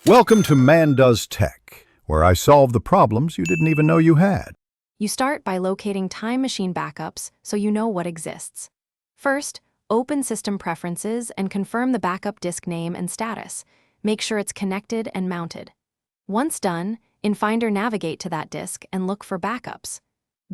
Welcome to Man Does Tech, where I solve the problems you didn't even know you had. You start by locating Time Machine backups so you know what exists. First, open System Preferences and confirm the backup disk name and status. Make sure it's connected and mounted. Once done, in Finder navigate to that disk and look for backups.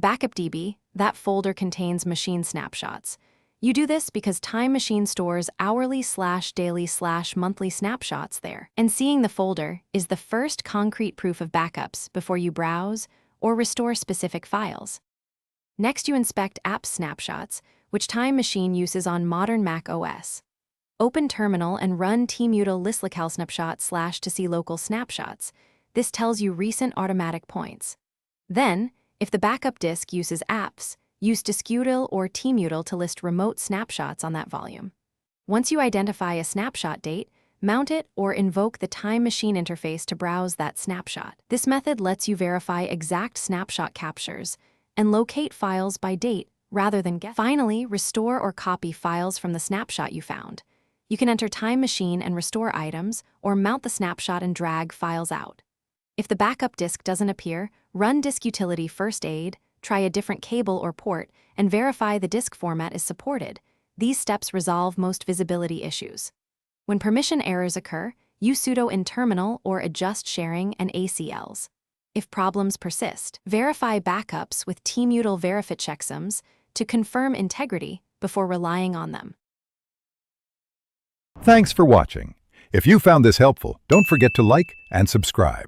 BackupDB, that folder contains machine snapshots. You do this because Time Machine stores hourly/daily/monthly snapshots there, and seeing the folder is the first concrete proof of backups before you browse or restore specific files. Next, you inspect app snapshots, which Time Machine uses on modern Mac OS. Open Terminal and run tmutil list/locale/snapshot/ to see local snapshots. This tells you recent automatic points. Then, if the backup disk uses apps, use diskutil or tmutil to list remote snapshots on that volume. Once you identify a snapshot date, mount it or invoke the Time Machine interface to browse that snapshot. This method lets you verify exact snapshot captures and locate files by date rather than guess. Finally, restore or copy files from the snapshot you found. You can enter Time Machine and restore items or mount the snapshot and drag files out. If the backup disk doesn't appear, run disk utility first aid, try a different cable or port, and verify the disk format is supported. These steps resolve most visibility issues. When permission errors occur, use sudo in terminal or adjust sharing and ACLs. If problems persist, verify backups with tmutil verifit checksums to confirm integrity before relying on them. Thanks for watching. If you found this helpful, don't forget to like and subscribe.